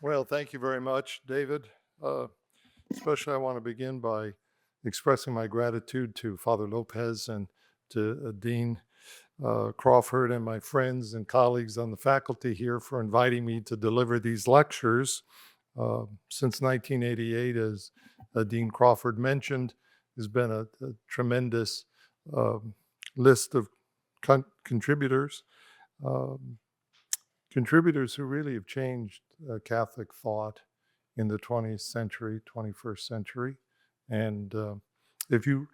Well, thank you very much, David. Uh, Especially, I want to begin by expressing my gratitude to Father Lopez and to Dean Crawford and my friends and colleagues on the faculty here for inviting me to deliver these lectures. Since 1988, as Dean Crawford mentioned, there's been a tremendous um, list of contributors. Um, Contributors who really have changed Catholic thought in the 20th century, 21st century. And if you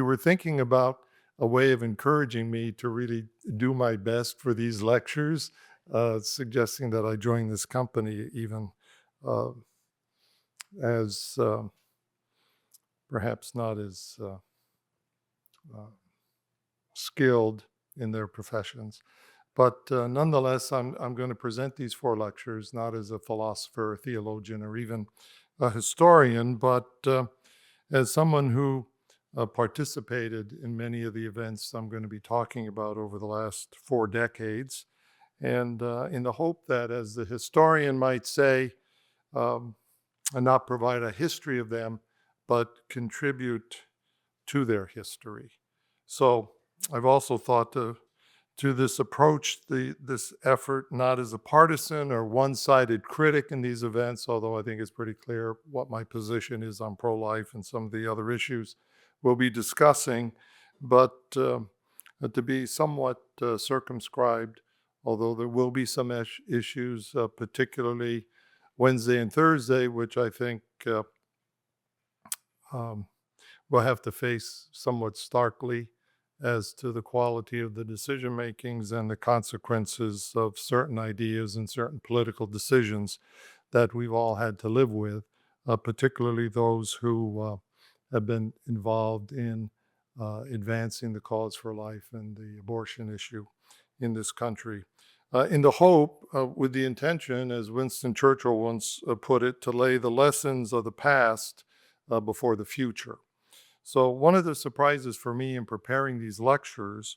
were thinking about a way of encouraging me to really do my best for these lectures, suggesting that I join this company, even uh, as perhaps not as uh, skilled in their professions. But nonetheless, I'm going to present these four lectures not as a philosopher, or theologian, or even a historian, but as someone who participated in many of the events I'm going to be talking about over the last 4 decades, and in the hope that, as the historian might say, um, and not provide a history of them, but contribute to their history. So I've also thought to this approach this effort not as a partisan or one-sided critic in these events, although I think it's pretty clear what my position is on pro-life and some of the other issues we'll be discussing, but to be somewhat circumscribed, although there will be some issues, particularly Wednesday and Thursday, which I think um, we'll have to face somewhat starkly as to the quality of the decision makings and the consequences of certain ideas and certain political decisions that we've all had to live with, particularly those who have been involved in advancing the cause for life and the abortion issue in this country. In the hope, with the intention, as Winston Churchill once put it, to lay the lessons of the past before the future. So one of the surprises for me in preparing these lectures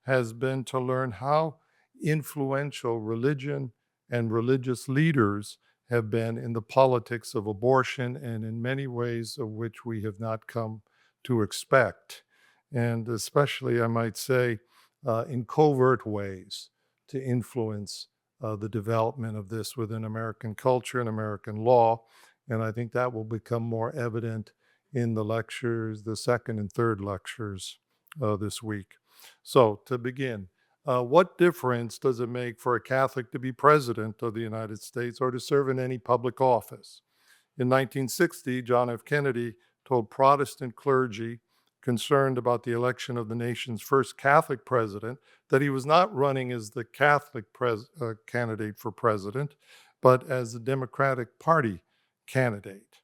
has been to learn how influential religion and religious leaders have been in the politics of abortion, and in many ways of which we have not come to expect. And especially, I might say, in covert ways to influence the development of this within American culture and American law. And I think that will become more evident in the lectures, the second and third lectures this week. So to begin, what difference does it make for a Catholic to be president of the United States or to serve in any public office? In 1960, John F. Kennedy told Protestant clergy concerned about the election of the nation's first Catholic president that he was not running as the Catholic candidate for president, but as a Democratic Party candidate.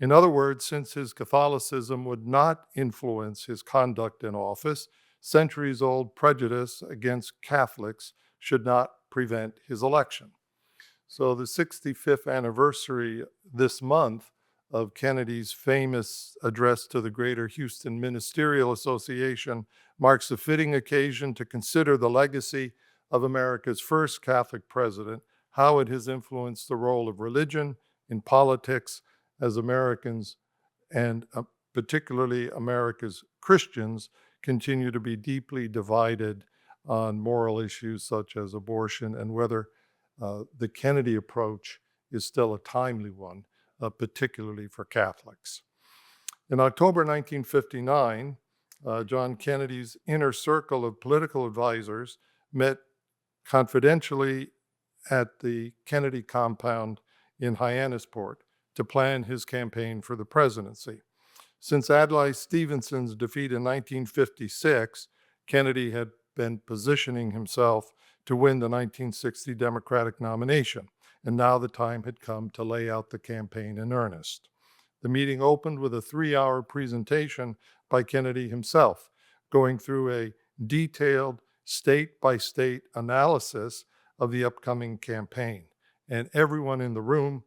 In other words, since his Catholicism would not influence his conduct in office, centuries-old prejudice against Catholics should not prevent his election. So the 65th anniversary this month of Kennedy's famous address to the Greater Houston Ministerial Association marks a fitting occasion to consider the legacy of America's first Catholic president, how it has influenced the role of religion in politics as Americans, and particularly America's Christians, continue to be deeply divided on moral issues such as abortion and whether the Kennedy approach is still a timely one, particularly for Catholics. In October 1959, John Kennedy's inner circle of political advisors met confidentially at the Kennedy compound in Hyannisport to plan his campaign for the presidency. Since Adlai Stevenson's defeat in 1956, Kennedy had been positioning himself to win the 1960 Democratic nomination, and now the time had come to lay out the campaign in earnest. The meeting opened with a 3-hour presentation by Kennedy himself, going through a detailed state-by-state analysis of the upcoming campaign. And everyone in the room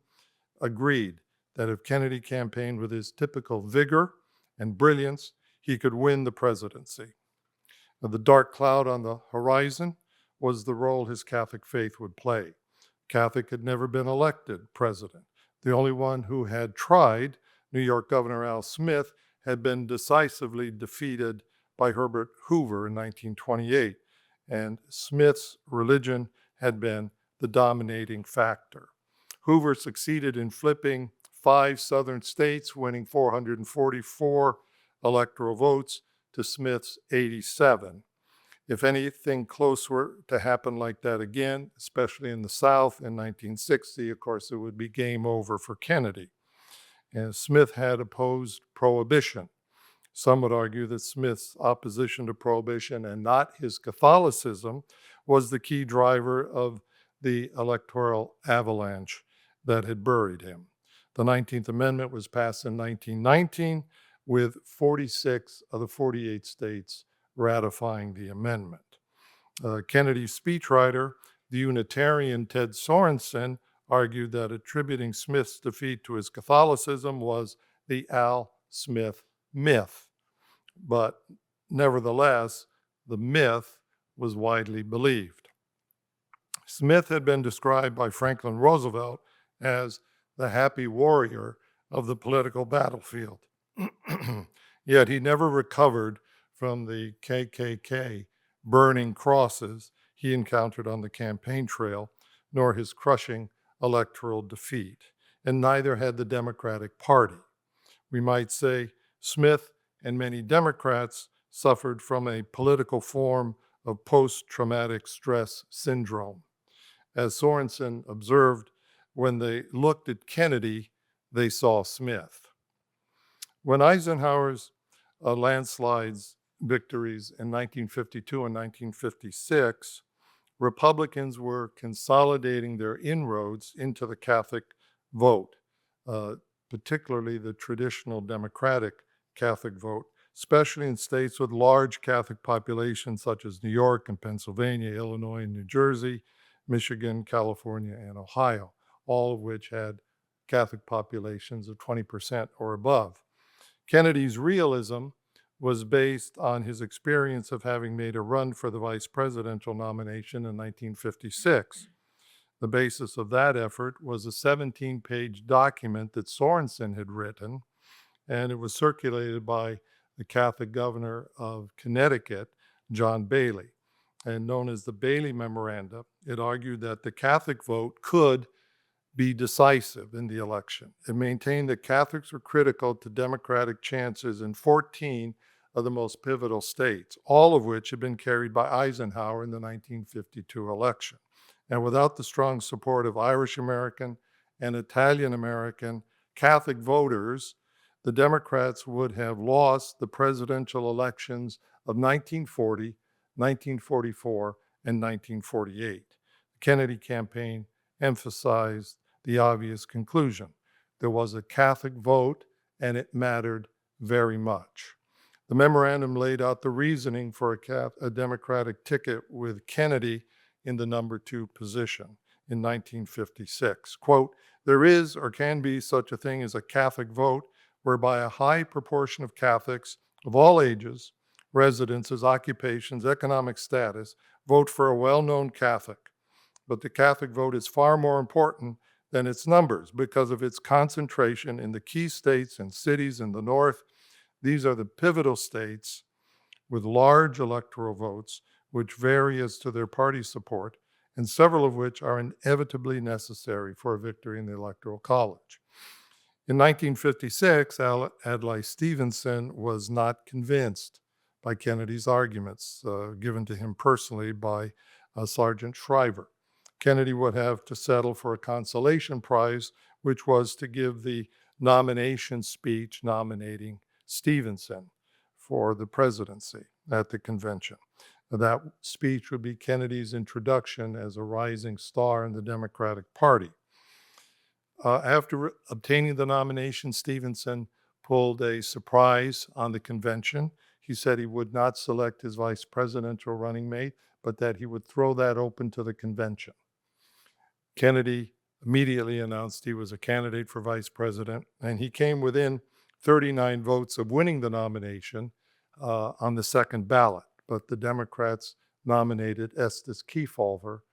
agreed that if Kennedy campaigned with his typical vigor and brilliance, he could win the presidency. Now, the dark cloud on the horizon was the role his Catholic faith would play. Catholic had never been elected president. The only one who had tried, New York Governor Al Smith, had been decisively defeated by Herbert Hoover in 1928, and Smith's religion had been the dominating factor. Hoover succeeded in flipping 5 southern states, winning 444 electoral votes to Smith's 87. If anything close were to happen like that again, especially in the South in 1960, of course, it would be game over for Kennedy. And Smith had opposed prohibition. Some would argue that Smith's opposition to prohibition and not his Catholicism was the key driver of the electoral avalanche that had buried him. The 19th Amendment was passed in 1919, with 46 of the 48 states ratifying the amendment. Kennedy's speechwriter, the Unitarian Ted Sorensen, argued that attributing Smith's defeat to his Catholicism was the Al Smith myth. But nevertheless, the myth was widely believed. Smith had been described by Franklin Roosevelt as the happy warrior of the political battlefield. Yet he never recovered from the KKK burning crosses he encountered on the campaign trail, nor his crushing electoral defeat, and neither had the Democratic Party. We might say Smith and many Democrats suffered from a political form of post-traumatic stress syndrome. As Sorensen observed, when they looked at Kennedy, they saw Smith. When Eisenhower's landslides victories in 1952 and 1956, Republicans were consolidating their inroads into the Catholic vote, particularly the traditional Democratic Catholic vote, especially in states with large Catholic populations such as New York and Pennsylvania, Illinois and New Jersey, Michigan, California, and Ohio, all of which had Catholic populations of 20% or above. Kennedy's realism was based on his experience of having made a run for the vice presidential nomination in 1956. The basis of that effort was a 17-page document that Sorensen had written, and it was circulated by the Catholic governor of Connecticut, John Bailey, and known as the Bailey Memoranda. It argued that the Catholic vote could be decisive in the election. It maintained that Catholics were critical to Democratic chances in 14 of the most pivotal states, all of which had been carried by Eisenhower in the 1952 election. And without the strong support of Irish American and Italian American Catholic voters, the Democrats would have lost the presidential elections of 1940, 1944, and 1948. The Kennedy campaign emphasized the obvious conclusion. There was a Catholic vote, and it mattered very much. The memorandum laid out the reasoning for a Democratic ticket with Kennedy in the number 2 position in 1956. Quote, "There is or can be such a thing as a Catholic vote whereby a high proportion of Catholics of all ages, residences, occupations, economic status vote for a well-known Catholic. But the Catholic vote is far more important than its numbers because of its concentration in the key states and cities in the North. These are the pivotal states with large electoral votes, which vary as to their party support, and several of which are inevitably necessary for a victory in the Electoral College." In 1956, Adlai Stevenson was not convinced by Kennedy's arguments given to him personally by Sergeant Shriver. Kennedy would have to settle for a consolation prize, which was to give the nomination speech nominating Stevenson for the presidency at the convention. That speech would be Kennedy's introduction as a rising star in the Democratic Party. After obtaining the nomination, Stevenson pulled a surprise on the convention. He said he would not select his vice presidential running mate, but that he would throw that open to the convention. Kennedy immediately announced he was a candidate for vice president, and he came within 39 votes of winning the nomination on the second ballot. But the Democrats nominated Estes Kefauver,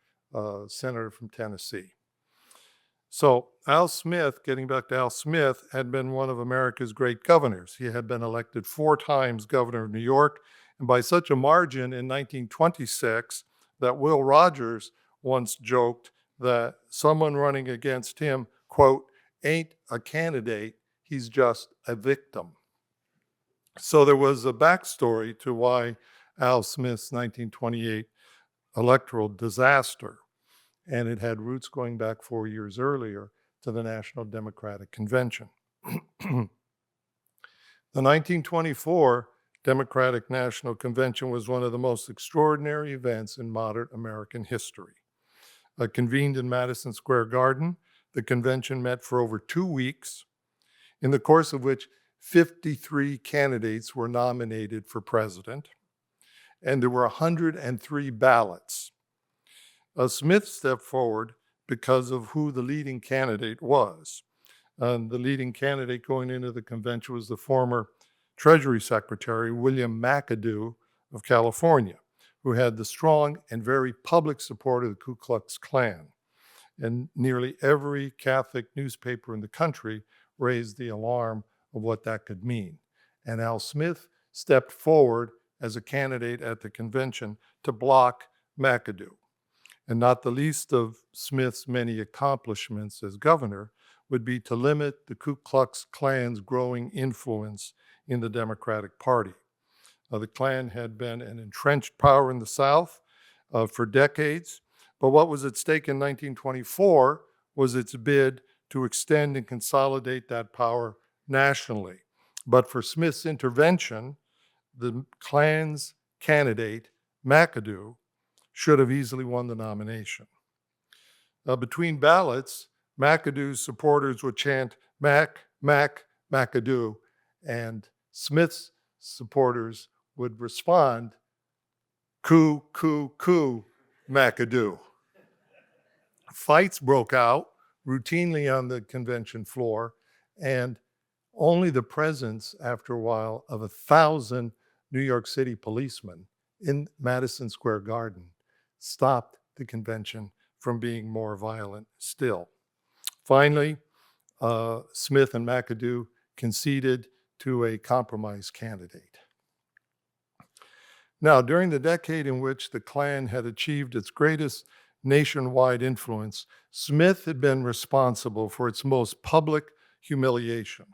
senator from Tennessee. So Al Smith, getting back to Al Smith, had been one of America's great governors. He had been elected 4 times governor of New York, and by such a margin in 1926 that Will Rogers once joked that someone running against him, quote, ain't a candidate, he's just a victim. So there was a backstory to why Al Smith's 1928 electoral disaster, and it had roots going back 4 years earlier to the National Democratic Convention. The 1924 Democratic National Convention was one of the most extraordinary events in modern American history. Convened in Madison Square Garden, the convention met for over 2 weeks, in the course of which 53 candidates were nominated for president, and there were 103 ballots. Smith stepped forward because of who the leading candidate was. The leading candidate going into the convention was the former Treasury Secretary, William McAdoo of California, who had the strong and very public support of the Ku Klux Klan. And nearly every Catholic newspaper in the country raised the alarm of what that could mean. And Al Smith stepped forward as a candidate at the convention to block McAdoo. And not the least of Smith's many accomplishments as governor would be to limit the Ku Klux Klan's growing influence in the Democratic Party. The Klan had been an entrenched power in the South for decades, but what was at stake in 1924 was its bid to extend and consolidate that power nationally. But for Smith's intervention, the Klan's candidate, McAdoo, should have easily won the nomination. Between ballots, McAdoo's supporters would chant, Mac, Mac, McAdoo, and Smith's supporters would respond, Coup, coup, coup, McAdoo. Fights broke out routinely on the convention floor, and only the presence, after a while, of 1,000 New York City policemen in Madison Square Garden stopped the convention from being more violent still. Finally, Smith and McAdoo conceded to a compromise candidate. Now, during the decade in which the Klan had achieved its greatest nationwide influence, Smith had been responsible for its most public humiliation.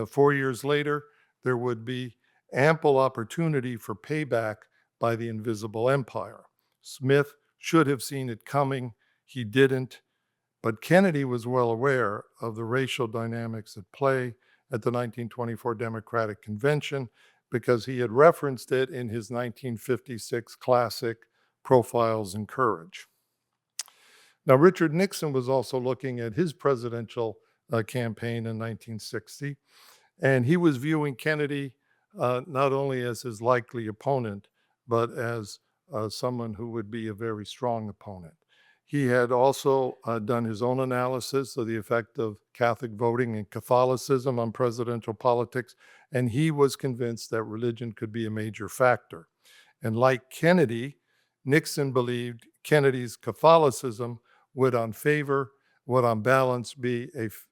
4 years later, there would be ample opportunity for payback by the invisible empire. Smith should have seen it coming. He didn't. But Kennedy was well aware of the racial dynamics at play at the 1924 Democratic Convention because he had referenced it in his 1956 classic, Profiles in Courage. Now, Richard Nixon was also looking at his presidential campaign in 1960, and he was viewing Kennedy not only as his likely opponent, but as someone who would be a very strong opponent. He had also done his own analysis of the effect of Catholic voting and Catholicism on presidential politics, and he was convinced that religion could be a major factor. And like Kennedy, Nixon believed Kennedy's Catholicism would on balance be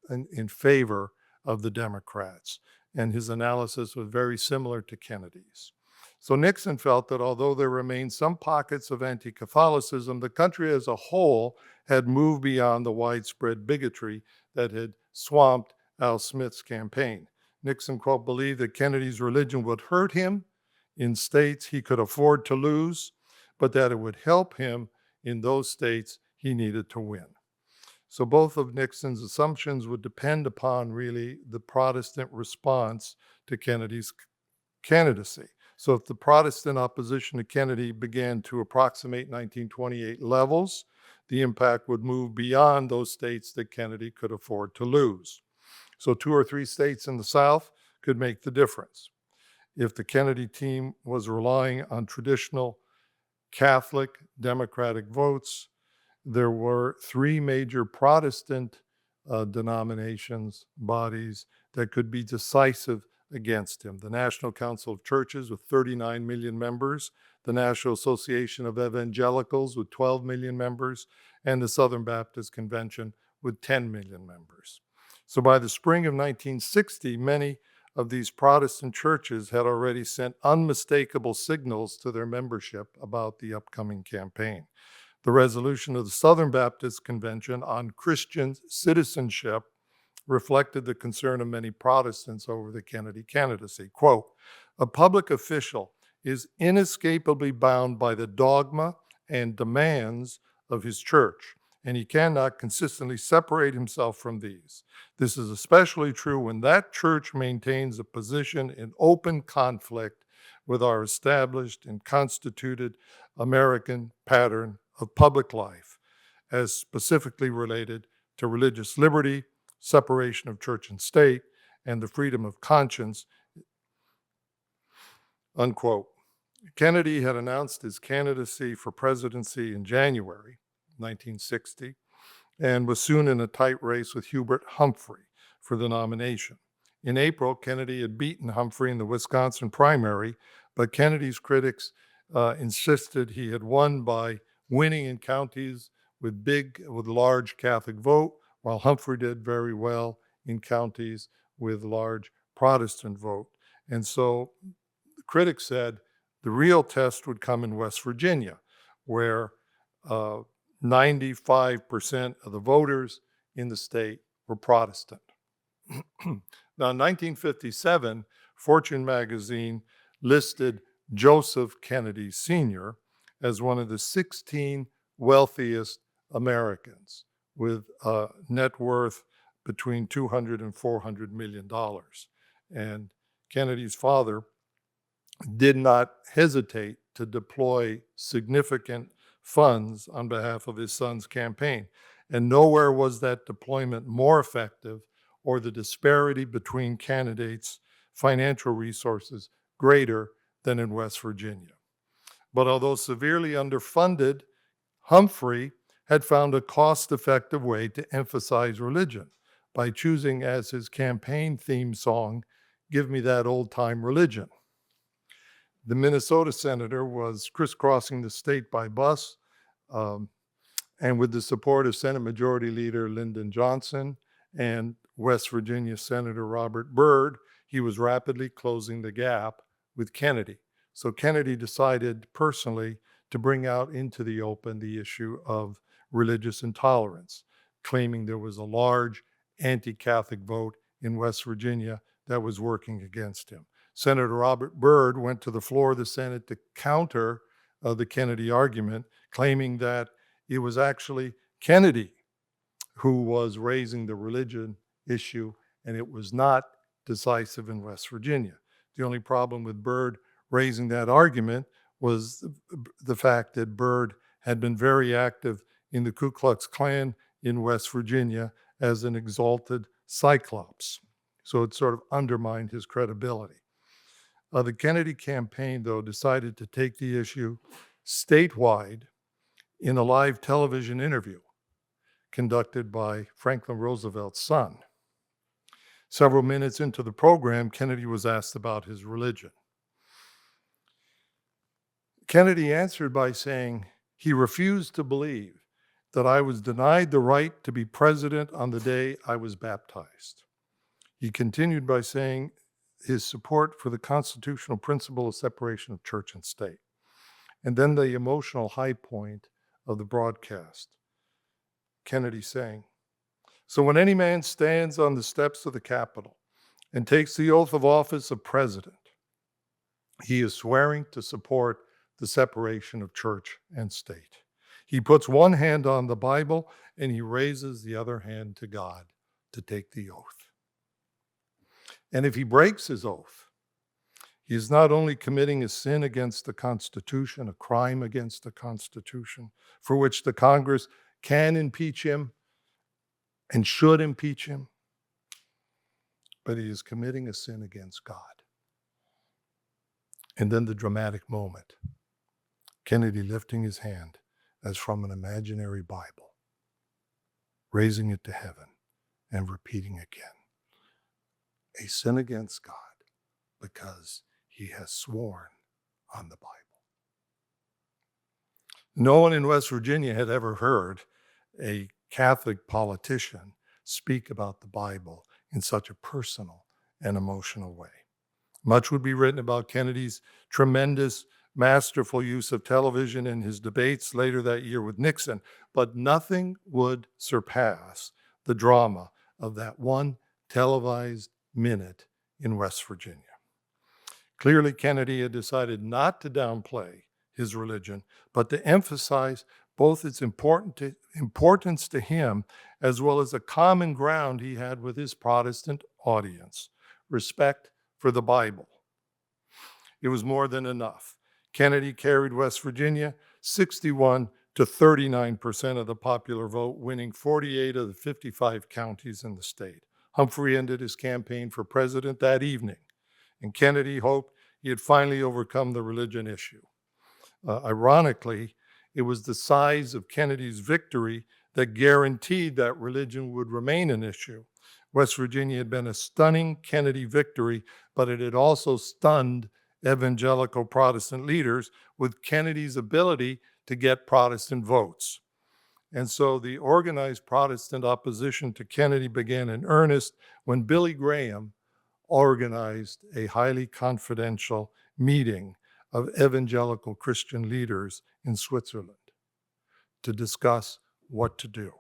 in favor of the Democrats. And his analysis was very similar to Kennedy's. So Nixon felt that although there remained some pockets of anti-Catholicism, the country as a whole had moved beyond the widespread bigotry that had swamped Al Smith's campaign. Nixon, quote, believed that Kennedy's religion would hurt him in states he could afford to lose, but that it would help him in those states he needed to win. So both of Nixon's assumptions would depend upon really the Protestant response to Kennedy's candidacy. So if the Protestant opposition to Kennedy began to approximate 1928 levels, the impact would move beyond those states that Kennedy could afford to lose. So 2 or 3 states in the South could make the difference. If the Kennedy team was relying on traditional Catholic Democratic votes, there were 3 major Protestant denominations, bodies that could be decisive against him. The National Council of Churches with 39 million members, the National Association of Evangelicals with 12 million members, and the Southern Baptist Convention with 10 million members. So by the spring of 1960, many of these Protestant churches had already sent unmistakable signals to their membership about the upcoming campaign. The resolution of the Southern Baptist Convention on Christian citizenship reflected the concern of many Protestants over the Kennedy candidacy. Quote, "A public official is inescapably bound by the dogma and demands of his church, and he cannot consistently separate himself from these. This is especially true when that church maintains a position in open conflict with our established and constituted American pattern of public life, as specifically related to religious liberty, separation of church and state, and the freedom of conscience," unquote. Kennedy had announced his candidacy for presidency in January 1960 and was soon in a tight race with Hubert Humphrey for the nomination. In April, Kennedy had beaten Humphrey in the Wisconsin primary, but Kennedy's critics insisted he had won by winning in counties with large Catholic vote, while Humphrey did very well in counties with large Protestant vote. And so the critics said the real test would come in West Virginia, where 95% of the voters in the state were Protestant. Now, in 1957, Fortune magazine listed Joseph Kennedy Sr. as one of the 16 wealthiest Americans, with a net worth between $200 and $400 million. And Kennedy's father did not hesitate to deploy significant funds on behalf of his son's campaign. And nowhere was that deployment more effective or the disparity between candidates' financial resources greater than in West Virginia. But although severely underfunded, Humphrey had found a cost-effective way to emphasize religion by choosing as his campaign theme song, "Give Me That Old-Time Religion." The Minnesota senator was crisscrossing the state by bus, and with the support of Senate Majority Leader Lyndon Johnson and West Virginia Senator Robert Byrd, he was rapidly closing the gap with Kennedy. So Kennedy decided personally to bring out into the open the issue of religious intolerance, claiming there was a large anti-Catholic vote in West Virginia that was working against him. Senator Robert Byrd went to the floor of the Senate to counter the Kennedy argument, claiming that it was actually Kennedy who was raising the religion issue, and it was not decisive in West Virginia. The only problem with Byrd raising that argument was the fact that Byrd had been very active in the Ku Klux Klan in West Virginia as an exalted cyclops. So it sort of undermined his credibility. The Kennedy campaign, though, decided to take the issue statewide in a live television interview conducted by Franklin Roosevelt's son. Several minutes into the program, Kennedy was asked about his religion. Kennedy answered by saying he refused to believe that I was denied the right to be president on the day I was baptized. He continued by saying his support for the constitutional principle of separation of church and state. And then the emotional high point of the broadcast, Kennedy saying, "So when any man stands on the steps of the Capitol and takes the oath of office of president, he is swearing to support the separation of church and state. He puts one hand on the Bible and he raises the other hand to God to take the oath. And if he breaks his oath, he is not only committing a sin against the Constitution, a crime against the Constitution, for which the Congress can impeach him and should impeach him, but he is committing a sin against God." And then the dramatic moment, Kennedy lifting his hand as from an imaginary Bible, raising it to heaven and repeating again, "A sin against God because he has sworn on the Bible." No one in West Virginia had ever heard a Catholic politician speak about the Bible in such a personal and emotional way. Much would be written about Kennedy's tremendous, masterful use of television in his debates later that year with Nixon, but nothing would surpass the drama of that one televised minute in West Virginia. Clearly, Kennedy had decided not to downplay his religion, but to emphasize both its importance to him as well as the common ground he had with his Protestant audience, respect for the Bible. It was more than enough. Kennedy carried West Virginia 61 to 39% of the popular vote, winning 48 of the 55 counties in the state. Humphrey ended his campaign for president that evening, and Kennedy hoped he had finally overcome the religion issue. Ironically, it was the size of Kennedy's victory that guaranteed that religion would remain an issue. West Virginia had been a stunning Kennedy victory, but it had also stunned evangelical Protestant leaders with Kennedy's ability to get Protestant votes. And so the organized Protestant opposition to Kennedy began in earnest when Billy Graham organized a highly confidential meeting of evangelical Christian leaders in Switzerland to discuss what to do.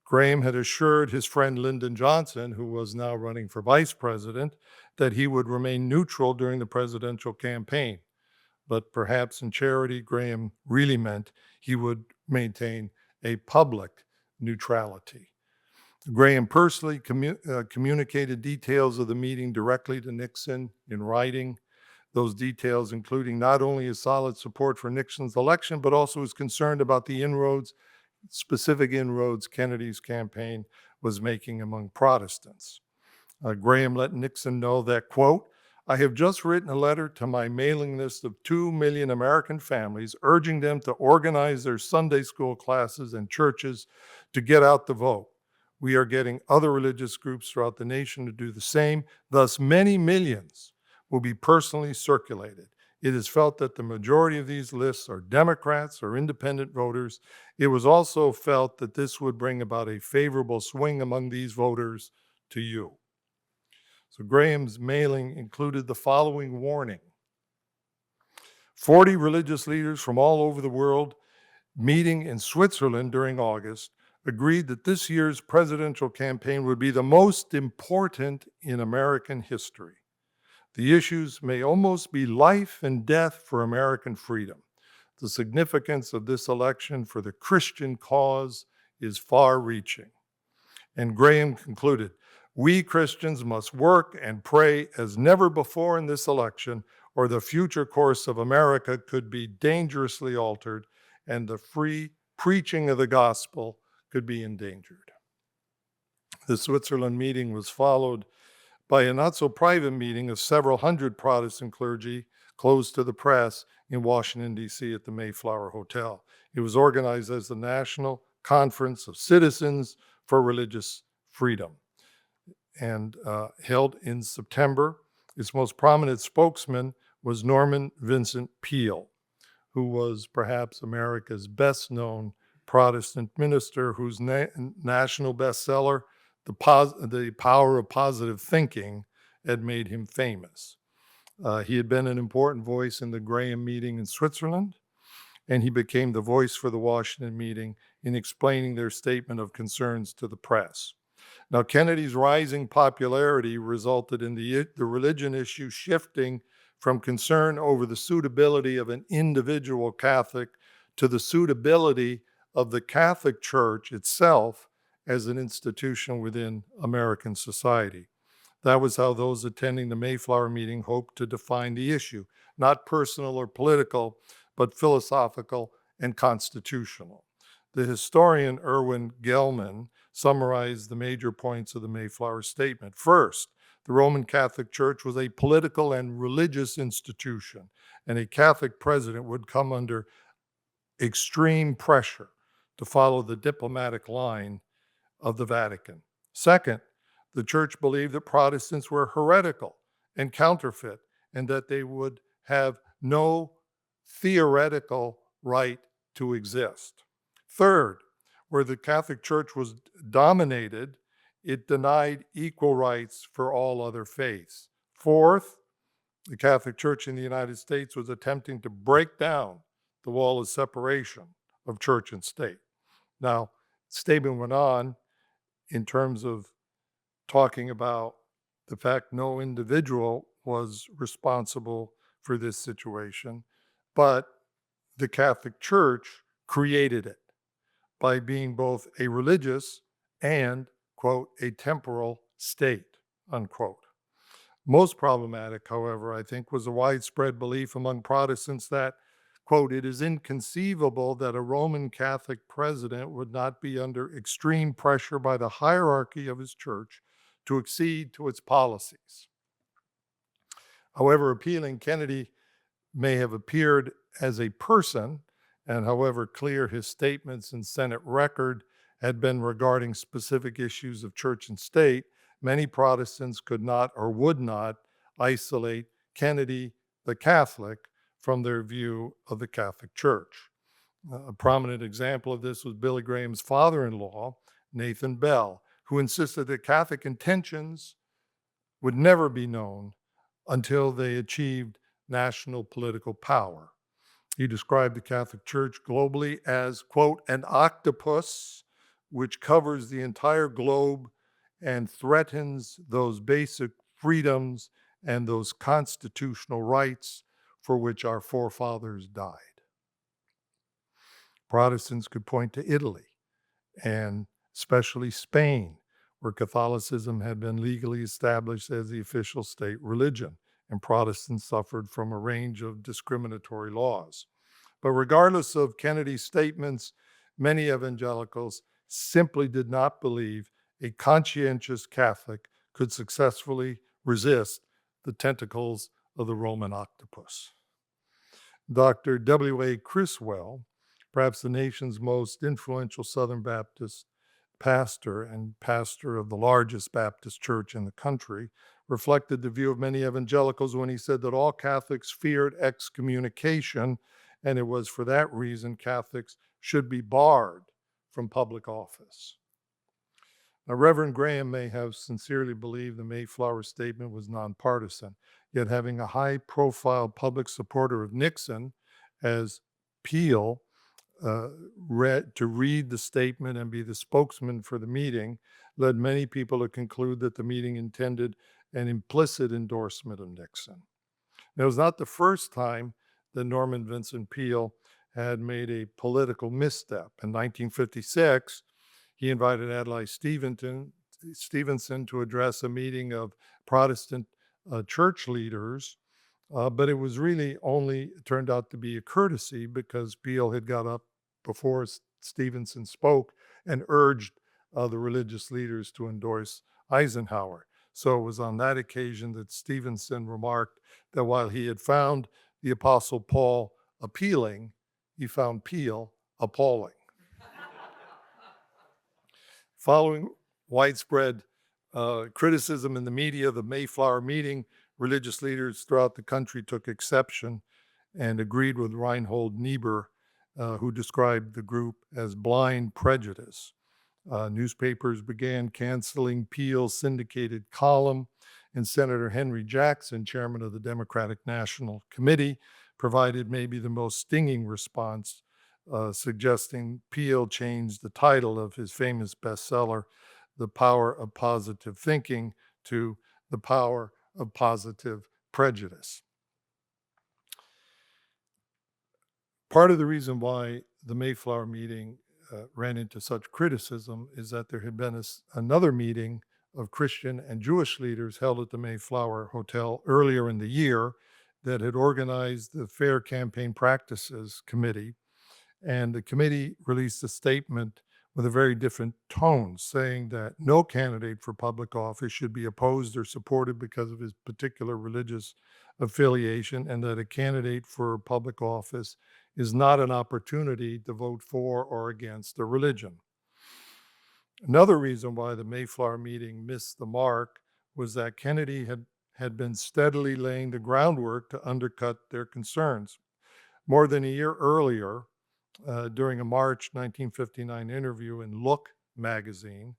Graham had assured his friend Lyndon Johnson, who was now running for vice president, that he would remain neutral during the presidential campaign. But perhaps in charity, Graham really meant he would maintain a public neutrality. Graham personally communicated details of the meeting directly to Nixon in writing. Those details including not only his solid support for Nixon's election, but also his concern about the specific inroads Kennedy's campaign was making among Protestants. Graham let Nixon know that, quote, "I have just written a letter to my mailing list of 2 million American families urging them to organize their Sunday school classes and churches to get out the vote. We are getting other religious groups throughout the nation to do the same. Thus, many millions will be personally circulated. It is felt that the majority of these lists are Democrats or independent voters. It was also felt that this would bring about a favorable swing among these voters to you." So Graham's mailing included the following warning. 40 religious leaders from all over the world meeting in Switzerland during August agreed that this year's presidential campaign would be the most important in American history. The issues may almost be life and death for American freedom. The significance of this election for the Christian cause is far-reaching. And Graham concluded, "We Christians must work and pray as never before in this election, or the future course of America could be dangerously altered and the free preaching of the gospel could be endangered." The Switzerland meeting was followed by a not-so-private meeting of several hundred Protestant clergy closed to the press in Washington, D.C. at the Mayflower Hotel. It was organized as the National Conference of Citizens for Religious Freedom and held in September. Its most prominent spokesman was Norman Vincent Peale, who was perhaps America's best-known Protestant minister, whose national bestseller, The Power of Positive Thinking, had made him famous. He had been an important voice in the Graham meeting in Switzerland, and he became the voice for the Washington meeting in explaining their statement of concerns to the press. Now, Kennedy's rising popularity resulted in the religion issue shifting from concern over the suitability of an individual Catholic to the suitability of the Catholic Church itself as an institution within American society. That was how those attending the Mayflower meeting hoped to define the issue, not personal or political, but philosophical and constitutional. The historian Erwin Gelman summarized the major points of the Mayflower statement. First, the Roman Catholic Church was a political and religious institution, and a Catholic president would come under extreme pressure to follow the diplomatic line of the Vatican. Second, the church believed that Protestants were heretical and counterfeit, and that they would have no theoretical right to exist. Third, where the Catholic Church was dominated, it denied equal rights for all other faiths. Fourth, the Catholic Church in the United States was attempting to break down the wall of separation of church and state. Now, the statement went on in terms of talking about the fact no individual was responsible for this situation, but the Catholic Church created it by being both a religious and, quote, a temporal state, unquote. Most problematic, however, I think, was a widespread belief among Protestants that, quote, it is inconceivable that a Roman Catholic president would not be under extreme pressure by the hierarchy of his church to accede to its policies. However appealing Kennedy may have appeared as a person, and however clear his statements in Senate record had been regarding specific issues of church and state, many Protestants could not or would not isolate Kennedy, the Catholic, from their view of the Catholic Church. A prominent example of this was Billy Graham's father-in-law, Nathan Bell, who insisted that Catholic intentions would never be known until they achieved national political power. He described the Catholic Church globally as, quote, an octopus which covers the entire globe and threatens those basic freedoms and those constitutional rights for which our forefathers died. Protestants could point to Italy and especially Spain, where Catholicism had been legally established as the official state religion, and Protestants suffered from a range of discriminatory laws. But regardless of Kennedy's statements, many evangelicals simply did not believe a conscientious Catholic could successfully resist the tentacles of the Roman octopus. Dr. W.A. Criswell, perhaps the nation's most influential Southern Baptist pastor and pastor of the largest Baptist church in the country, reflected the view of many evangelicals when he said that all Catholics feared excommunication, and it was for that reason Catholics should be barred from public office. Now, Reverend Graham may have sincerely believed the Mayflower statement was nonpartisan, yet having a high-profile public supporter of Nixon as Peel read the statement and be the spokesman for the meeting led many people to conclude that the meeting intended an implicit endorsement of Nixon. Now, it was not the first time that Norman Vincent Peale had made a political misstep. In 1956, he invited Adlai Stevenson to address a meeting of Protestant church leaders, but it was really only turned out to be a courtesy because Peale had got up before Stevenson spoke and urged the religious leaders to endorse Eisenhower. So it was on that occasion that Stevenson remarked that while he had found the Apostle Paul appealing, he found Peale appalling. Following widespread criticism in the media of the Mayflower meeting, religious leaders throughout the country took exception and agreed with Reinhard Niebuhr, who described the group as blind prejudice. Newspapers began canceling Peale's syndicated column, and Senator Henry Jackson, chairman of the Democratic National Committee, provided maybe the most stinging response, suggesting Peale changed the title of his famous bestseller, The Power of Positive Thinking, to The Power of Positive Prejudice. Part of the reason why the Mayflower meeting ran into such criticism is that there had been another meeting of Christian and Jewish leaders held at the Mayflower Hotel earlier in the year that had organized the Fair Campaign Practices Committee. And the committee released a statement with a very different tone, saying that no candidate for public office should be opposed or supported because of his particular religious affiliation, and that a candidate for public office is not an opportunity to vote for or against a religion. Another reason why the Mayflower meeting missed the mark was that Kennedy had been steadily laying the groundwork to undercut their concerns. More than a year earlier, During a March 1959 interview in Look magazine,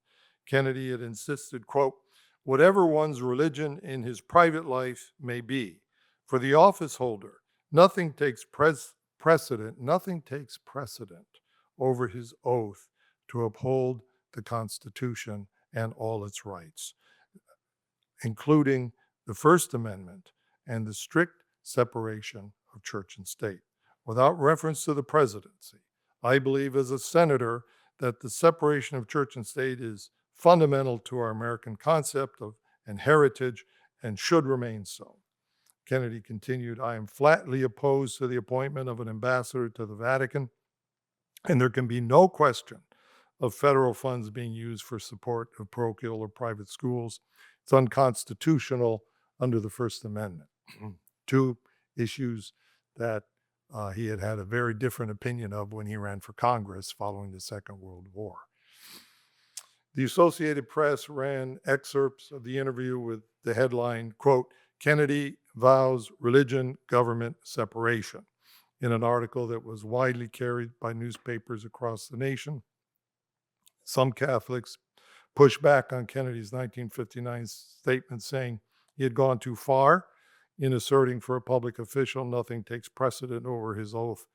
Kennedy had insisted, quote, whatever one's religion in his private life may be, for the office holder, nothing takes precedent over his oath to uphold the Constitution and all its rights, including the First Amendment and the strict separation of church and state. Without reference to the presidency, I believe as a senator that the separation of church and state is fundamental to our American concept of and heritage and should remain so. Kennedy continued, I am flatly opposed to the appointment of an ambassador to the Vatican, and there can be no question of federal funds being used for support of parochial or private schools. It's unconstitutional under the First Amendment. Two issues that he had a very different opinion of when he ran for Congress following the Second World War. The Associated Press ran excerpts of the interview with the headline, quote, Kennedy vows religion, government separation, in an article that was widely carried by newspapers across the nation. Some Catholics pushed back on Kennedy's 1959 statement, saying he had gone too far in asserting for a public official nothing takes precedent over his oath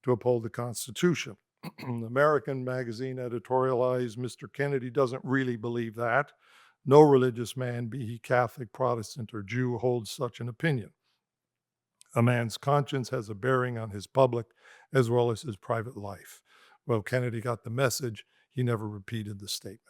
to uphold the Constitution. American magazine editorialized, Mr. Kennedy doesn't really believe that. No religious man, be he Catholic, Protestant, or Jew, holds such an opinion. A man's conscience has a bearing on his public as well as his private life. Well, Kennedy got the message. He never repeated the statement.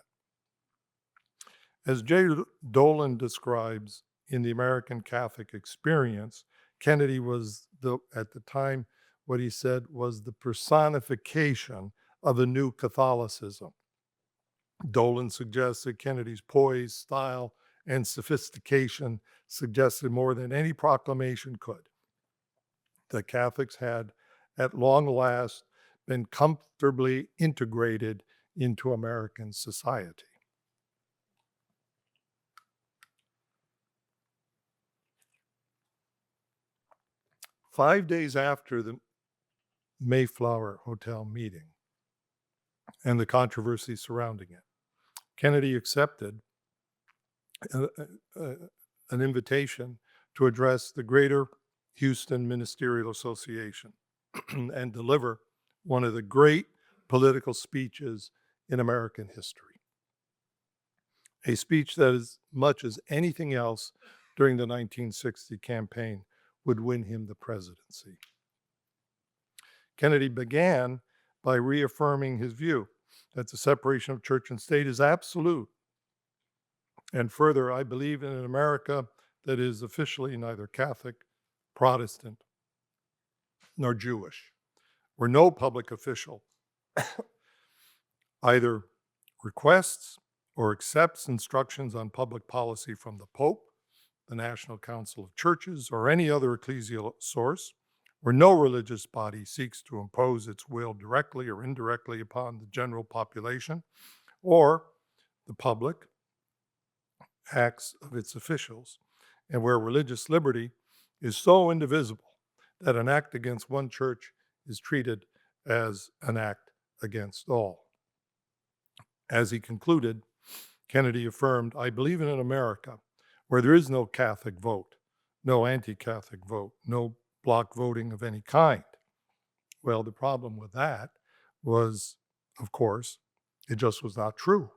As J. Dolan describes in the American Catholic Experience, Kennedy was, at the time, what he said was the personification of a new Catholicism. Dolan suggests that Kennedy's poise, style, and sophistication suggested more than any proclamation could that Catholics had, at long last, been comfortably integrated into American society. Five days after the Mayflower Hotel meeting and the controversy surrounding it, Kennedy accepted an invitation to address the Greater Houston Ministerial Association and deliver one of the great political speeches in American history. A speech that, as much as anything else during the 1960 campaign, would win him the presidency. Kennedy began by reaffirming his view that the separation of church and state is absolute. And further, I believe in an America that is officially neither Catholic, Protestant, nor Jewish, where no public official either requests or accepts instructions on public policy from the Pope, the National Council of Churches, or any other ecclesial source, where no religious body seeks to impose its will directly or indirectly upon the general population or the public acts of its officials, and where religious liberty is so indivisible that an act against one church is treated as an act against all. As he concluded, Kennedy affirmed, I believe in an America where there is no Catholic vote, no anti-Catholic vote, no block voting of any kind. Well, the problem with that was, of course, it just was not true.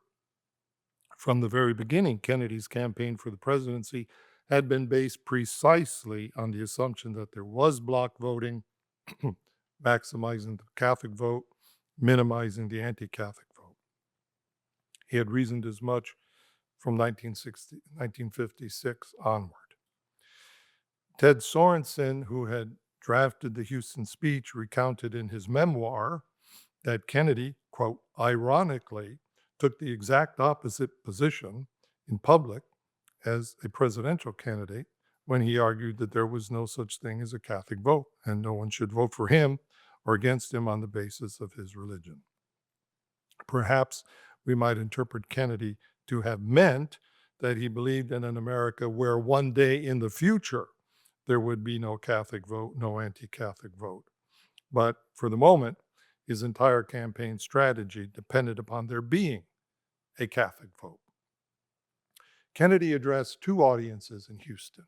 From the very beginning, Kennedy's campaign for the presidency had been based precisely on the assumption that there was block voting, maximizing the Catholic vote, minimizing the anti-Catholic vote. He had reasoned as much from 1956 onward. Ted Sorensen, who had drafted the Houston speech, recounted in his memoir that Kennedy, quote, ironically, took the exact opposite position in public as a presidential candidate when he argued that there was no such thing as a Catholic vote and no one should vote for him or against him on the basis of his religion. Perhaps we might interpret Kennedy to have meant that he believed in an America where one day in the future there would be no Catholic vote, no anti-Catholic vote. But for the moment, his entire campaign strategy depended upon there being a Catholic vote. Kennedy addressed two audiences in Houston: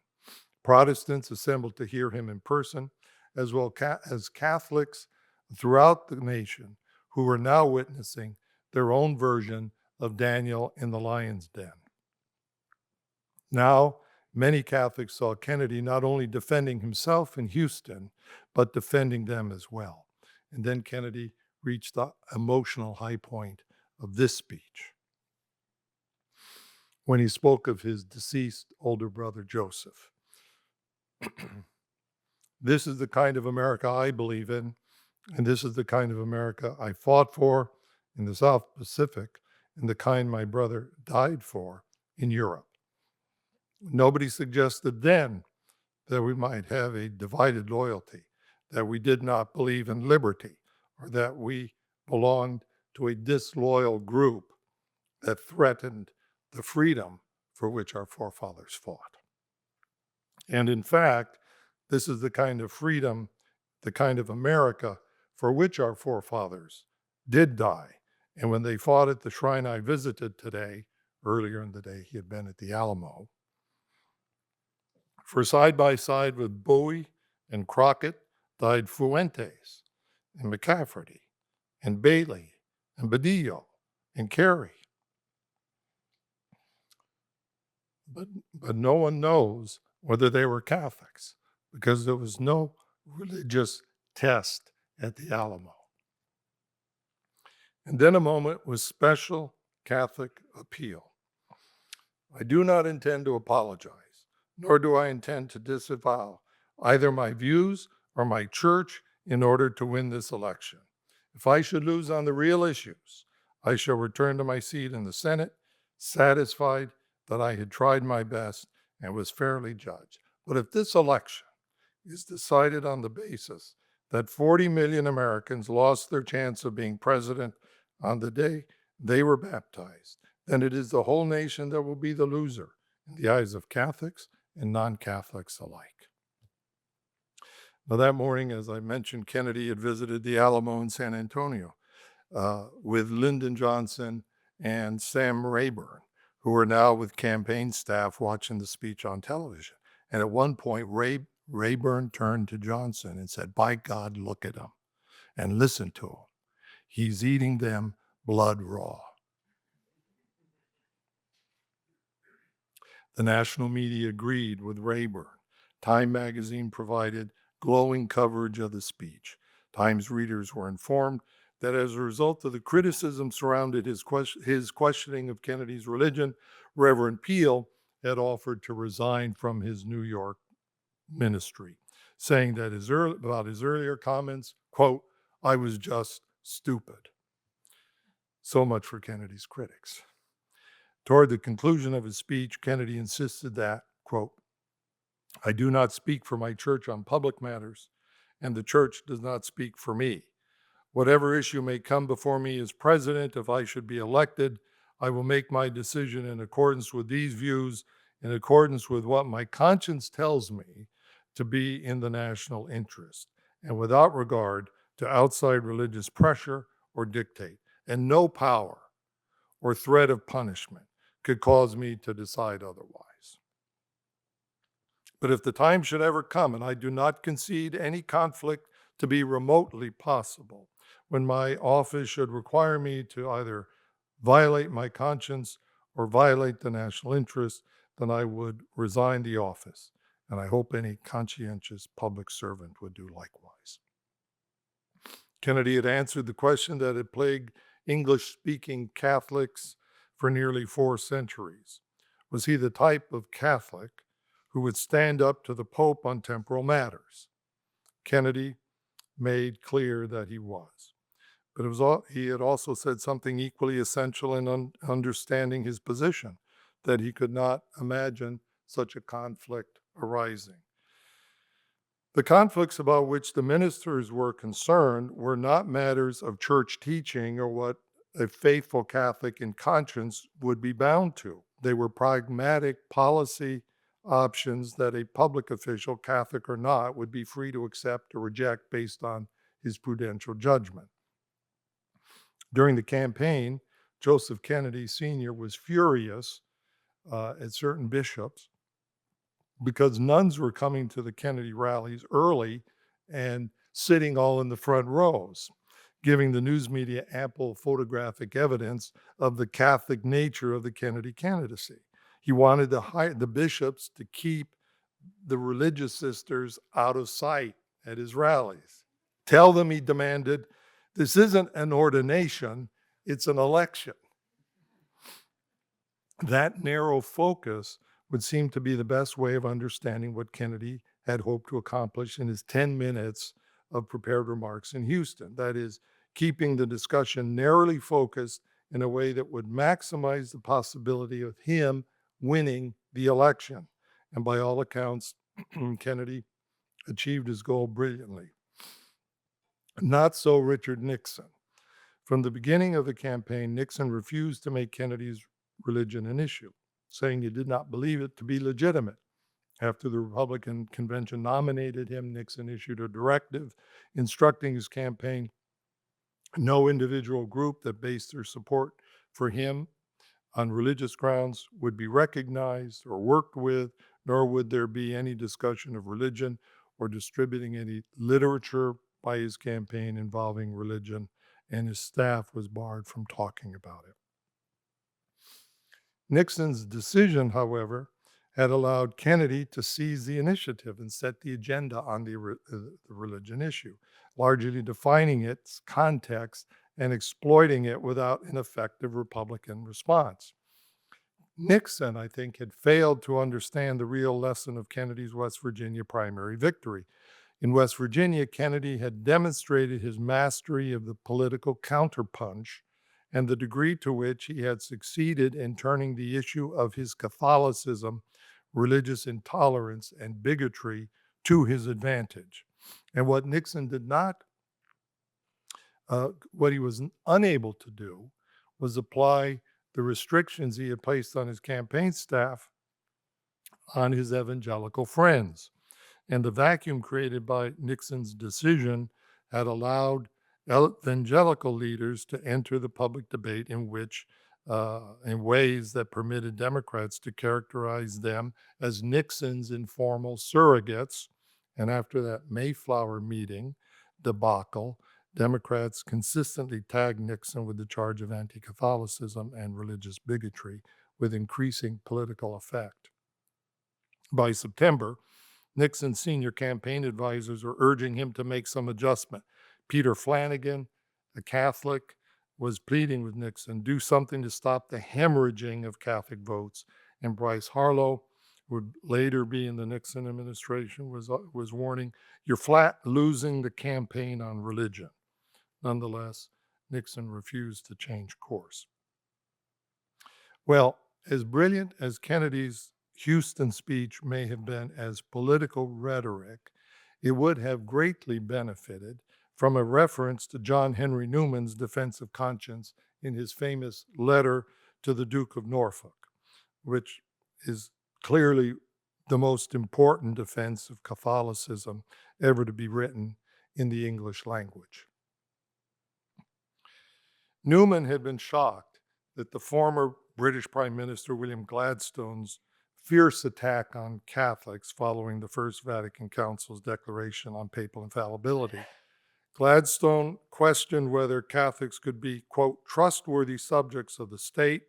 Protestants assembled to hear him in person, as well as Catholics throughout the nation who were now witnessing their own version of Daniel in the lion's den. Now, many Catholics saw Kennedy not only defending himself in Houston, but defending them as well. And then Kennedy reached the emotional high point of this speech when he spoke of his deceased older brother, Joseph. This is the kind of America I believe in, and this is the kind of America I fought for in the South Pacific, and the kind my brother died for in Europe. Nobody suggested then that we might have a divided loyalty, that we did not believe in liberty, or that we belonged to a disloyal group that threatened the freedom for which our forefathers fought. And in fact, this is the kind of freedom, the kind of America for which our forefathers did die. And when they fought at the shrine I visited today, earlier in the day he had been at the Alamo, for side by side with Bowie and Crockett died Fuentes and McCafferty and Bailey and Badillo and Carey. But no one knows whether they were Catholics, because there was no religious test at the Alamo. And then a moment with special Catholic appeal. I do not intend to apologize, nor do I intend to disavow either my views or my church in order to win this election. If I should lose on the real issues, I shall return to my seat in the Senate, satisfied that I had tried my best and was fairly judged. But if this election is decided on the basis that 40 million Americans lost their chance of being president on the day they were baptized, then it is the whole nation that will be the loser in the eyes of Catholics and non-Catholics alike. Now, that morning, as I mentioned, Kennedy had visited the Alamo in San Antonio with Lyndon Johnson and Sam Rayburn, who were now with campaign staff watching the speech on television. And at one point, Rayburn turned to Johnson and said, "By God, look at him and listen to him. He's eating them blood raw." The national media agreed with Rayburn. Time magazine provided glowing coverage of the speech. Times readers were informed that as a result of the criticism surrounding his questioning of Kennedy's religion, Reverend Peel had offered to resign from his New York ministry, saying that about his earlier comments, quote, "I was just stupid." So much for Kennedy's critics. Toward the conclusion of his speech, Kennedy insisted that, quote, "I do not speak for my church on public matters, and the church does not speak for me. Whatever issue may come before me as president, if I should be elected, I will make my decision in accordance with these views, in accordance with what my conscience tells me to be in the national interest, and without regard to outside religious pressure or dictate. And no power or threat of punishment could cause me to decide otherwise. But if the time should ever come, and I do not concede any conflict to be remotely possible, when my office should require me to either violate my conscience or violate the national interest, then I would resign the office. And I hope any conscientious public servant would do likewise." Kennedy had answered the question that had plagued English-speaking Catholics for nearly 4 centuries. Was he the type of Catholic who would stand up to the Pope on temporal matters? Kennedy made clear that he was. But he had also said something equally essential in understanding his position, that he could not imagine such a conflict arising. The conflicts about which the ministers were concerned were not matters of church teaching or what a faithful Catholic in conscience would be bound to. They were pragmatic policy options that a public official, Catholic or not, would be free to accept or reject based on his prudential judgment. During the campaign, Joseph Kennedy Sr. was furious at certain bishops because nuns were coming to the Kennedy rallies early and sitting all in the front rows, giving the news media ample photographic evidence of the Catholic nature of the Kennedy candidacy. He wanted the bishops to keep the religious sisters out of sight at his rallies. Tell them, he demanded, this isn't an ordination, it's an election. That narrow focus would seem to be the best way of understanding what Kennedy had hoped to accomplish in his 10 minutes of prepared remarks in Houston. That is, keeping the discussion narrowly focused in a way that would maximize the possibility of him winning the election. And by all accounts, Kennedy achieved his goal brilliantly. Not so Richard Nixon. From the beginning of the campaign, Nixon refused to make Kennedy's religion an issue, saying he did not believe it to be legitimate. After the Republican convention nominated him, Nixon issued a directive instructing his campaign no individual group that based their support for him on religious grounds would be recognized or worked with, nor would there be any discussion of religion or distributing any literature by his campaign involving religion, and his staff was barred from talking about it. Nixon's decision, however, had allowed Kennedy to seize the initiative and set the agenda on the religion issue, largely defining its context and exploiting it without an effective Republican response. Nixon, I think, had failed to understand the real lesson of Kennedy's West Virginia primary victory. In West Virginia, Kennedy had demonstrated his mastery of the political counterpunch and the degree to which he had succeeded in turning the issue of his Catholicism, religious intolerance, and bigotry to his advantage. And what Nixon did not, what he was unable to do was apply the restrictions he had placed on his campaign staff on his evangelical friends. And the vacuum created by Nixon's decision had allowed evangelical leaders to enter the public debate in ways that permitted Democrats to characterize them as Nixon's informal surrogates. And after that Mayflower meeting debacle, Democrats consistently tagged Nixon with the charge of anti-Catholicism and religious bigotry with increasing political effect. By September, Nixon's senior campaign advisors were urging him to make some adjustment. Peter Flanagan, a Catholic, was pleading with Nixon, do something to stop the hemorrhaging of Catholic votes. And Bryce Harlow, who would later be in the Nixon administration, was warning, you're flat losing the campaign on religion. Nonetheless, Nixon refused to change course. Well, as brilliant as Kennedy's Houston speech may have been as political rhetoric, it would have greatly benefited from a reference to John Henry Newman's defense of conscience in his famous letter to the Duke of Norfolk, which is clearly the most important defense of Catholicism ever to be written in the English language. Newman had been shocked that the former British Prime Minister William Gladstone's fierce attack on Catholics following the First Vatican Council's declaration on papal infallibility. Gladstone questioned whether Catholics could be, quote, trustworthy subjects of the state,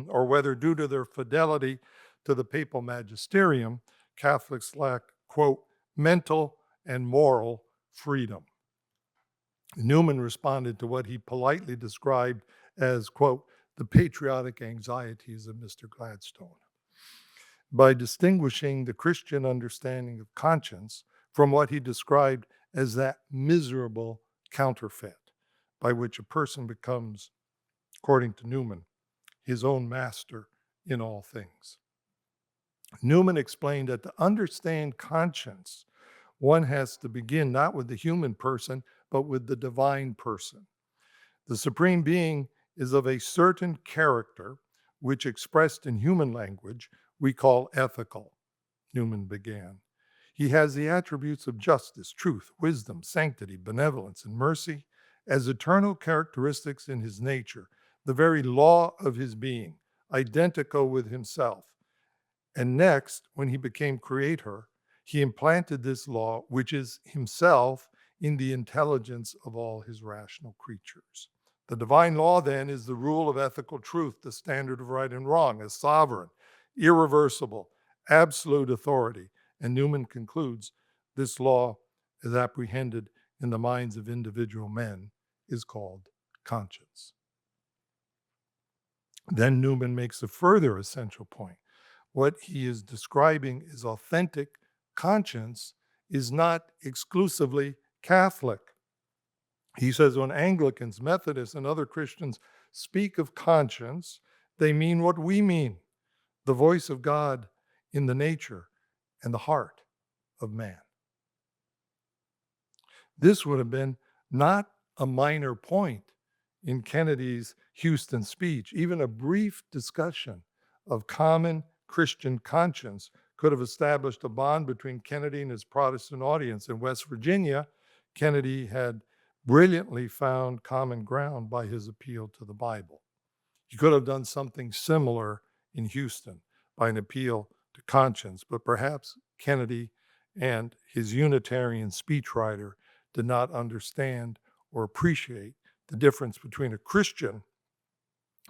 or whether due to their fidelity to the papal magisterium, Catholics lack, quote, mental and moral freedom. Newman responded to what he politely described as, quote, the patriotic anxieties of Mr. Gladstone, by distinguishing the Christian understanding of conscience from what he described as that miserable counterfeit by which a person becomes, according to Newman, his own master in all things. Newman explained that to understand conscience, one has to begin not with the human person, but with the divine person. The Supreme Being is of a certain character, which expressed in human language we call ethical, Newman began. He has the attributes of justice, truth, wisdom, sanctity, benevolence, and mercy, as eternal characteristics in his nature, the very law of his being, identical with himself. And next, when he became creator, he implanted this law, which is himself, in the intelligence of all his rational creatures. The divine law, then, is the rule of ethical truth, the standard of right and wrong, as sovereign, irreversible, absolute authority. And Newman concludes this law, as apprehended in the minds of individual men, is called conscience. Then Newman makes a further essential point. What he is describing as authentic conscience is not exclusively Catholic. He says when Anglicans, Methodists, and other Christians speak of conscience, they mean what we mean, the voice of God in the nature and the heart of man. This would have been not a minor point in Kennedy's Houston speech. Even a brief discussion of common Christian conscience could have established a bond between Kennedy and his Protestant audience. In West Virginia, Kennedy had brilliantly found common ground by his appeal to the Bible. He could have done something similar in Houston by an appeal to conscience, but perhaps Kennedy and his Unitarian speechwriter did not understand or appreciate the difference between a Christian,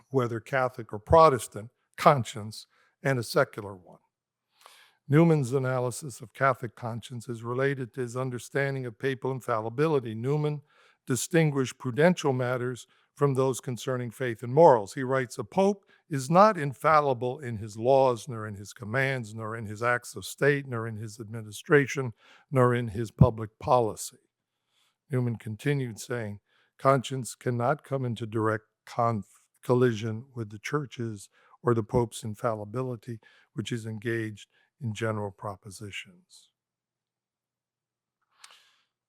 whether Catholic or Protestant, conscience and a secular one. Newman's analysis of Catholic conscience is related to his understanding of papal infallibility. Newman distinguished prudential matters from those concerning faith and morals. He writes, a pope is not infallible in his laws, nor in his commands, nor in his acts of state, nor in his administration, nor in his public policy. Newman continued saying, conscience cannot come into direct collision with the church's or the Pope's infallibility, which is engaged in general propositions.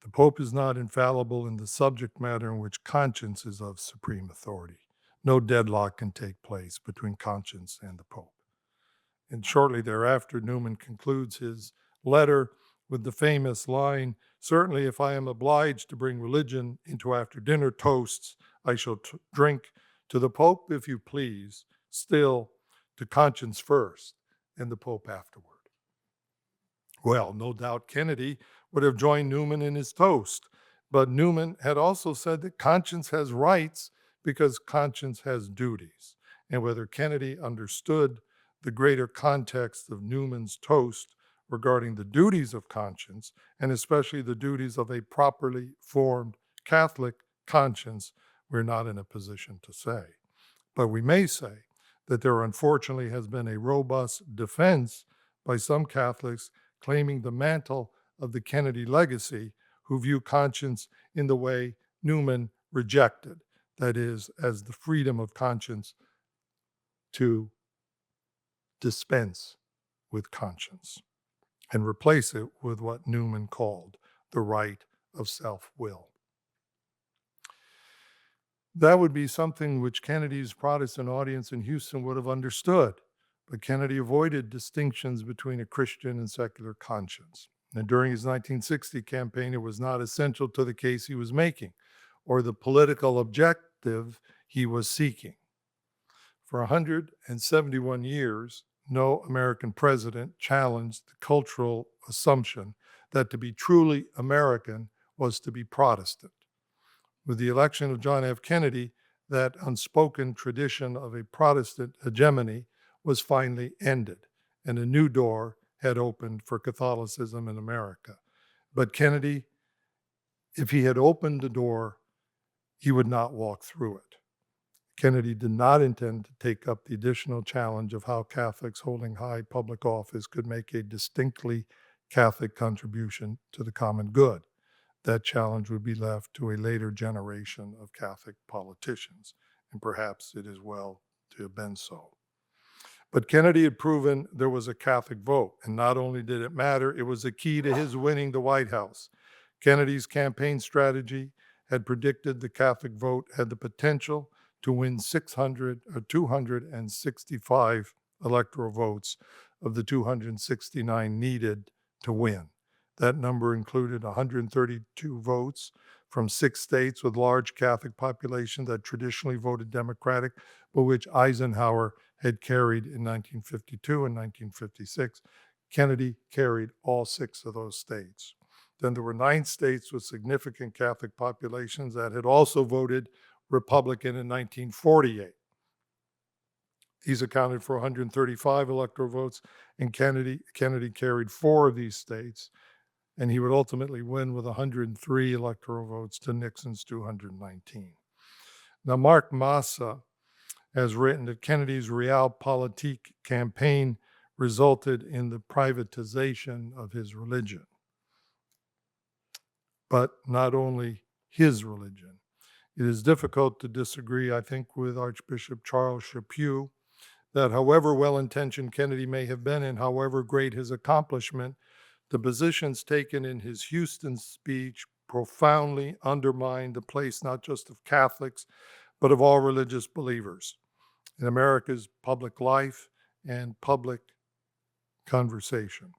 The Pope is not infallible in the subject matter in which conscience is of supreme authority. No deadlock can take place between conscience and the Pope. And shortly thereafter, Newman concludes his letter with the famous line, certainly if I am obliged to bring religion into after-dinner toasts, I shall drink to the Pope, if you please, still to conscience first, and the Pope afterward. Well, no doubt Kennedy would have joined Newman in his toast, but Newman had also said that conscience has rights because conscience has duties. And whether Kennedy understood the greater context of Newman's toast regarding the duties of conscience, and especially the duties of a properly formed Catholic conscience, we're not in a position to say. But we may say that there unfortunately has been a robust defense by some Catholics claiming the mantle of the Kennedy legacy, who view conscience in the way Newman rejected, that is, as the freedom of conscience to dispense with conscience, and replace it with what Newman called the right of self-will. That would be something which Kennedy's Protestant audience in Houston would have understood, but Kennedy avoided distinctions between a Christian and secular conscience. And during his 1960 campaign, it was not essential to the case he was making or the political objective he was seeking. For 171 years, no American president challenged the cultural assumption that to be truly American was to be Protestant. With the election of John F. Kennedy, that unspoken tradition of a Protestant hegemony was finally ended, and a new door had opened for Catholicism in America. But Kennedy, if he had opened the door, he would not walk through it. Kennedy did not intend to take up the additional challenge of how Catholics holding high public office could make a distinctly Catholic contribution to the common good. That challenge would be left to a later generation of Catholic politicians, and perhaps it is well to have been so. But Kennedy had proven there was a Catholic vote, and not only did it matter, it was a key to his winning the White House. Kennedy's campaign strategy had predicted the Catholic vote had the potential to win 265 electoral votes of the 269 needed to win. That number included 132 votes from 6 states with large Catholic populations that traditionally voted Democratic, but which Eisenhower had carried in 1952 and 1956. Kennedy carried all 6 of those states. Then there were 9 states with significant Catholic populations that had also voted Republican in 1948. These accounted for 135 electoral votes, and Kennedy carried 4 of these states, and he would ultimately win with 103 electoral votes to Nixon's 219. Now, Mark Massa has written that Kennedy's Realpolitik campaign resulted in the privatization of his religion, but not only his religion. It is difficult to disagree, I think, with Archbishop Charles Chaput that however well-intentioned Kennedy may have been and however great his accomplishment, the positions taken in his Houston speech profoundly undermined the place not just of Catholics, but of all religious believers in America's public life and public conversation.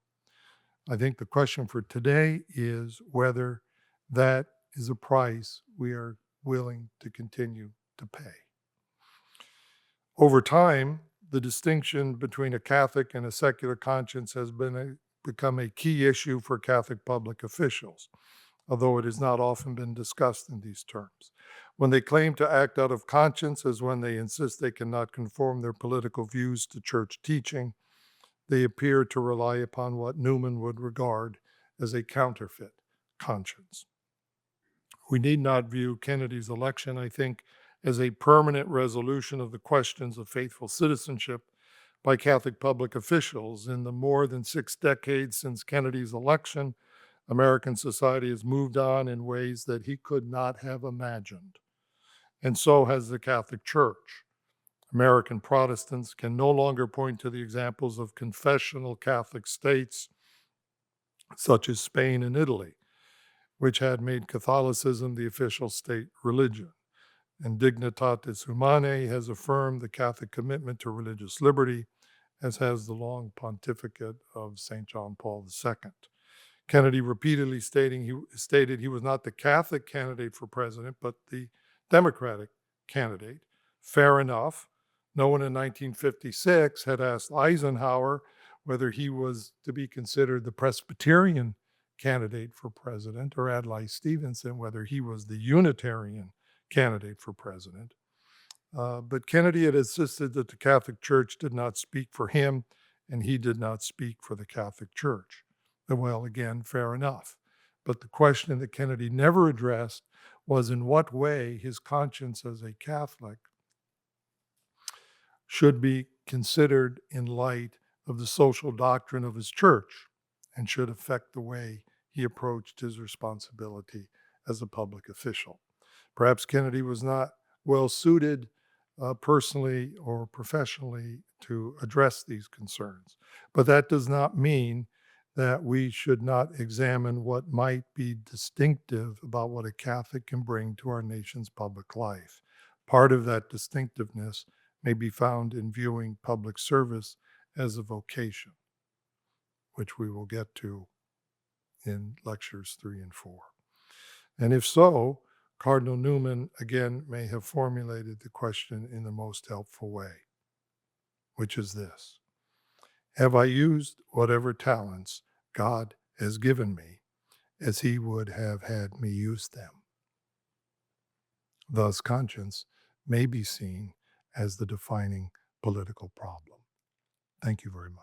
I think the question for today is whether that is a price we are willing to continue to pay. Over time, the distinction between a Catholic and a secular conscience has become a key issue for Catholic public officials, although it has not often been discussed in these terms. When they claim to act out of conscience, as when they insist they cannot conform their political views to church teaching, they appear to rely upon what Newman would regard as a counterfeit conscience. We need not view Kennedy's election, I think, as a permanent resolution of the questions of faithful citizenship by Catholic public officials. In the more than 6 decades since Kennedy's election, American society has moved on in ways that he could not have imagined. And so has the Catholic Church. American Protestants can no longer point to the examples of confessional Catholic states, such as Spain and Italy, which had made Catholicism the official state religion. And Dignitatis Humanae has affirmed the Catholic commitment to religious liberty, as has the long pontificate of St. John Paul II. Kennedy repeatedly stated he was not the Catholic candidate for president, but the Democratic candidate. Fair enough. No one in 1956 had asked Eisenhower whether he was to be considered the Presbyterian candidate for president, or Adlai Stevenson whether he was the Unitarian candidate for president. But Kennedy had insisted that the Catholic Church did not speak for him, and he did not speak for the Catholic Church. Well, again, fair enough. But the question that Kennedy never addressed was in what way his conscience as a Catholic should be considered in light of the social doctrine of his church and should affect the way he approached his responsibility as a public official. Perhaps Kennedy was not well suited personally or professionally to address these concerns, but that does not mean that we should not examine what might be distinctive about what a Catholic can bring to our nation's public life. Part of that distinctiveness may be found in viewing public service as a vocation, which we will get to in lectures 3 and 4. And if so, Cardinal Newman, again, may have formulated the question in the most helpful way, which is this: have I used whatever talents God has given me as he would have had me use them? Thus, conscience may be seen as the defining political problem. Thank you very much.